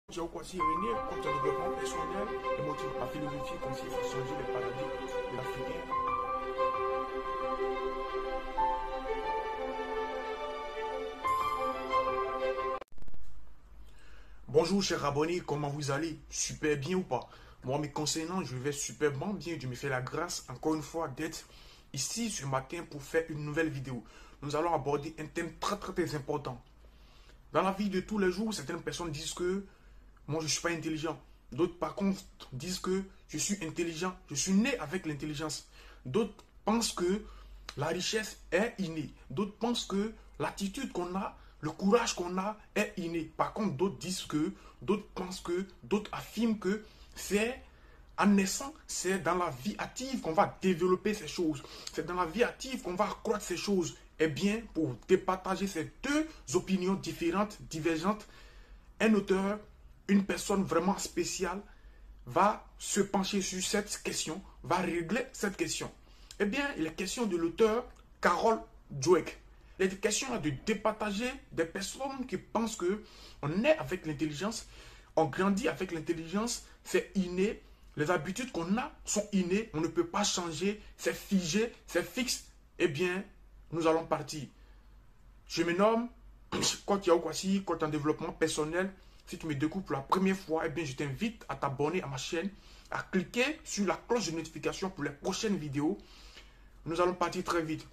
J'ai Kwasi René, coach en développement personnel et motive ma philosophie consiste à changer les paradigmes de l'Africain. Bonjour chers abonnés, comment vous allez? Super bien ou pas? Moi, me concernant, je vais superbement bien. Dieu me fait la grâce encore une fois d'être ici ce matin pour faire une nouvelle vidéo. Nous allons aborder un thème très important. Dans la vie de tous les jours, certaines personnes disent que moi, je ne suis pas intelligent. D'autres, par contre, disent que je suis intelligent. Je suis né avec l'intelligence. D'autres pensent que la richesse est innée. D'autres pensent que l'attitude qu'on a, le courage qu'on a est inné. Par contre, d'autres pensent que, d'autres affirment que c'est en naissant, c'est dans la vie active qu'on va développer ces choses. C'est dans la vie active qu'on va accroître ces choses. Eh bien, pour départager ces deux opinions différentes, divergentes, un auteur, une personne vraiment spéciale va se pencher sur cette question, va régler cette question. Eh bien, il est question de l'auteur Carol Dweck. Il est question de départager des personnes qui pensent que on est avec l'intelligence, on grandit avec l'intelligence, c'est inné, les habitudes qu'on a sont innées, on ne peut pas changer, c'est figé, c'est fixe. Eh bien, nous allons partir. Je me nomme Coach Kwasi, coach en développement personnel. Si tu me découvres pour la première fois, eh bien, je t'invite à t'abonner à ma chaîne, à cliquer sur la cloche de notification pour les prochaines vidéos. Nous allons partir très vite.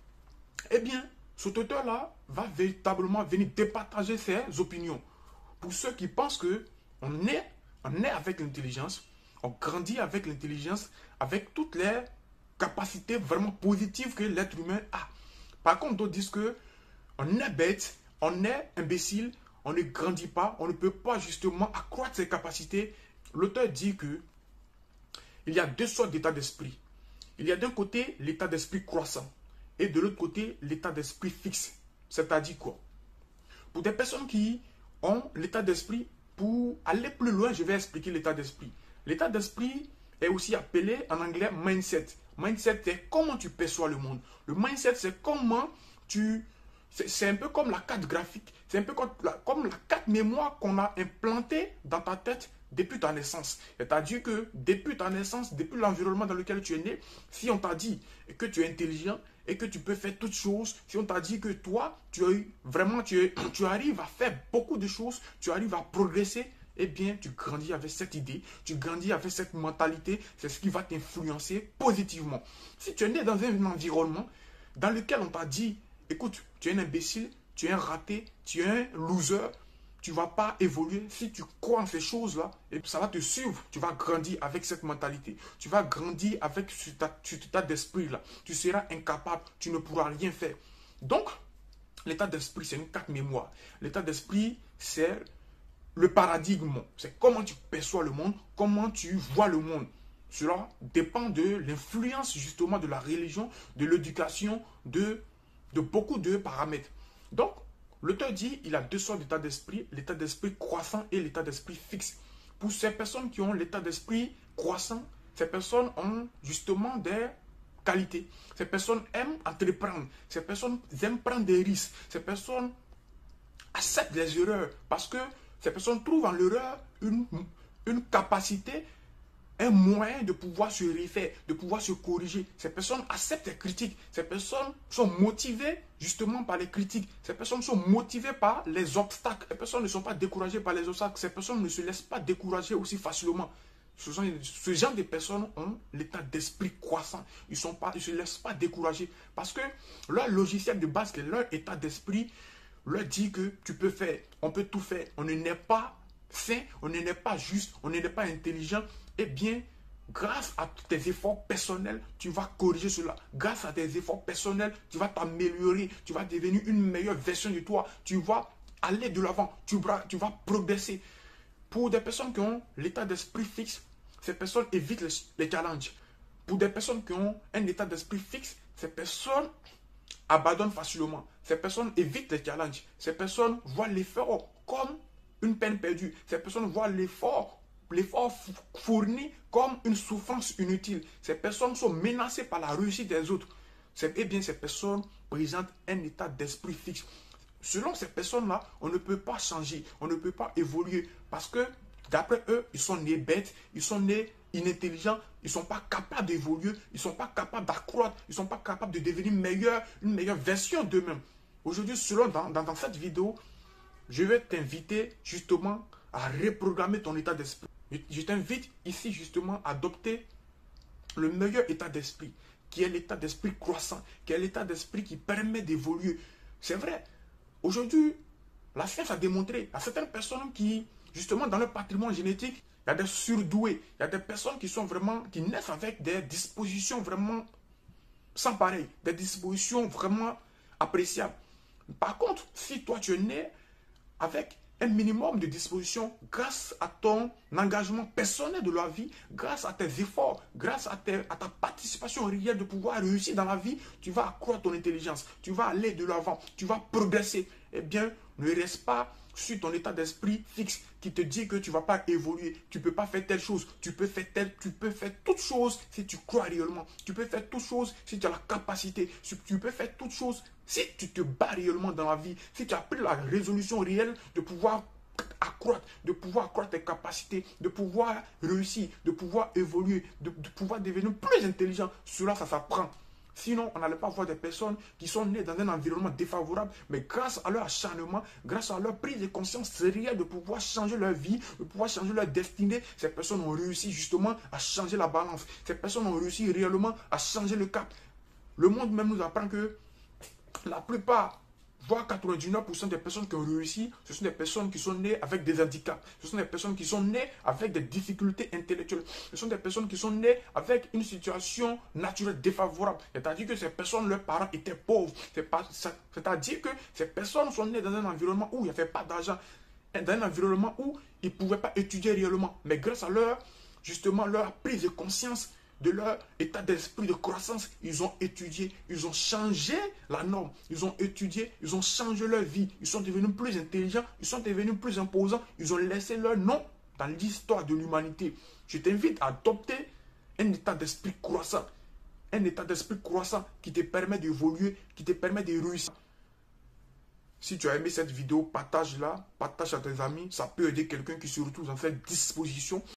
Eh bien, cet auteur-là va véritablement venir départager ses opinions. Pour ceux qui pensent que on est avec l'intelligence, on grandit avec l'intelligence, avec toutes les capacités vraiment positives que l'être humain a. Par contre, d'autres disent que on est bête, on est imbécile, on ne grandit pas, on ne peut pas justement accroître ses capacités. L'auteur dit que il y a deux sortes d'état d'esprit. Il y a d'un côté l'état d'esprit croissant et de l'autre côté l'état d'esprit fixe. C'est-à-dire quoi? Pour des personnes qui ont l'état d'esprit, pour aller plus loin, je vais expliquer l'état d'esprit. L'état d'esprit est aussi appelé en anglais mindset. Mindset, c'est comment tu perçois le monde. Le mindset, c'est comment tu... C'est un peu comme la carte graphique, c'est un peu comme la carte mémoire qu'on a implantée dans ta tête depuis ta naissance. C'est-à-dire que depuis ta naissance, depuis l'environnement dans lequel tu es né, si on t'a dit que tu es intelligent et que tu peux faire toutes choses, si on t'a dit que toi, tu arrives à faire beaucoup de choses, tu arrives à progresser, eh bien, tu grandis avec cette idée, tu grandis avec cette mentalité, c'est ce qui va t'influencer positivement. Si tu es né dans un environnement dans lequel on t'a dit, écoute, tu es un imbécile, tu es un raté, tu es un loser, tu ne vas pas évoluer. Si tu crois en ces choses-là, ça va te suivre. Tu vas grandir avec cette mentalité. Tu vas grandir avec cet état d'esprit-là. Tu seras incapable, tu ne pourras rien faire. Donc, l'état d'esprit, c'est une carte mémoire. L'état d'esprit, c'est le paradigme. C'est comment tu perçois le monde, comment tu vois le monde. Cela dépend de l'influence justement de la religion, de l'éducation, de beaucoup de paramètres. Donc, l'auteur dit il a deux sortes d'état d'esprit, l'état d'esprit croissant et l'état d'esprit fixe. Pour ces personnes qui ont l'état d'esprit croissant, ces personnes ont justement des qualités. Ces personnes aiment entreprendre, ces personnes aiment prendre des risques, ces personnes acceptent les erreurs parce que ces personnes trouvent en l'erreur une capacité, un moyen de pouvoir se refaire, de pouvoir se corriger. Ces personnes acceptent les critiques. Ces personnes sont motivées justement par les critiques. Ces personnes sont motivées par les obstacles. Ces personnes ne sont pas découragées par les obstacles. Ces personnes ne se laissent pas décourager aussi facilement. Ce genre de personnes ont l'état d'esprit croissant. Ils ne se laissent pas décourager. Parce que leur logiciel de base, leur état d'esprit, leur dit que tu peux faire, on peut tout faire. On ne n'est pas sain, on ne n'est pas juste, on ne n'est pas intelligent. Eh bien, grâce à tes efforts personnels, tu vas corriger cela. Grâce à tes efforts personnels, tu vas t'améliorer. Tu vas devenir une meilleure version de toi. Tu vas aller de l'avant. Tu vas progresser. Pour des personnes qui ont l'état d'esprit fixe, ces personnes évitent les challenges. Pour des personnes qui ont un état d'esprit fixe, ces personnes abandonnent facilement. Ces personnes évitent les challenges. Ces personnes voient l'effort comme une peine perdue. Ces personnes voient l'effort fourni comme une souffrance inutile. Ces personnes sont menacées par la réussite des autres. Eh bien, ces personnes présentent un état d'esprit fixe. Selon ces personnes-là, on ne peut pas changer, on ne peut pas évoluer parce que D'après eux, ils sont nés bêtes, ils sont nés inintelligents, ils ne sont pas capables d'évoluer, ils ne sont pas capables d'accroître, ils ne sont pas capables de devenir meilleurs, une meilleure version d'eux-mêmes. Aujourd'hui, dans cette vidéo, je vais t'inviter justement à reprogrammer ton état d'esprit. Je t'invite ici justement à adopter le meilleur état d'esprit, qui est l'état d'esprit croissant, qui est l'état d'esprit qui permet d'évoluer. C'est vrai, aujourd'hui, la science a démontré à certaines personnes qui, justement, dans leur patrimoine génétique, il y a des surdoués, il y a des personnes qui naissent avec des dispositions vraiment sans pareil, des dispositions vraiment appréciables. Par contre, si toi tu es né avec un minimum de dispositions grâce à ton engagement personnel de la vie, grâce à tes efforts, grâce à ta participation réelle de pouvoir réussir dans la vie, tu vas accroître ton intelligence, tu vas aller de l'avant, tu vas progresser. Eh bien, ne reste pas sur ton état d'esprit fixe qui te dit que tu ne vas pas évoluer, tu ne peux pas faire telle chose, tu peux faire toutes choses si tu crois réellement, tu peux faire toutes choses si tu as la capacité, tu peux faire toutes choses si tu te bats réellement dans la vie, si tu as pris la résolution réelle de pouvoir accroître tes capacités, de pouvoir réussir, de pouvoir évoluer, de pouvoir devenir plus intelligent, cela ça s'apprend. Sinon, on n'allait pas voir des personnes qui sont nées dans un environnement défavorable, mais grâce à leur acharnement, grâce à leur prise de conscience réelle de pouvoir changer leur vie, de pouvoir changer leur destinée, ces personnes ont réussi justement à changer la balance. Ces personnes ont réussi réellement à changer le cap. Le monde même nous apprend que la plupart, voire 99% des personnes qui ont réussi, ce sont des personnes qui sont nées avec des handicaps. Ce sont des personnes qui sont nées avec des difficultés intellectuelles. Ce sont des personnes qui sont nées avec une situation naturelle défavorable. C'est-à-dire que ces personnes, leurs parents étaient pauvres. C'est-à-dire que ces personnes sont nées dans un environnement où il n'y avait pas d'argent. Dans un environnement où ils ne pouvaient pas étudier réellement. Mais grâce à justement, leur prise de conscience, de leur état d'esprit de croissance, ils ont étudié, ils ont changé la norme, ils ont étudié, ils ont changé leur vie, ils sont devenus plus intelligents, ils sont devenus plus imposants, ils ont laissé leur nom dans l'histoire de l'humanité. Je t'invite à adopter un état d'esprit croissant, qui te permet d'évoluer, qui te permet de réussir. Si tu as aimé cette vidéo, partage-la, partage à tes amis, ça peut aider quelqu'un qui se retrouve dans cette disposition.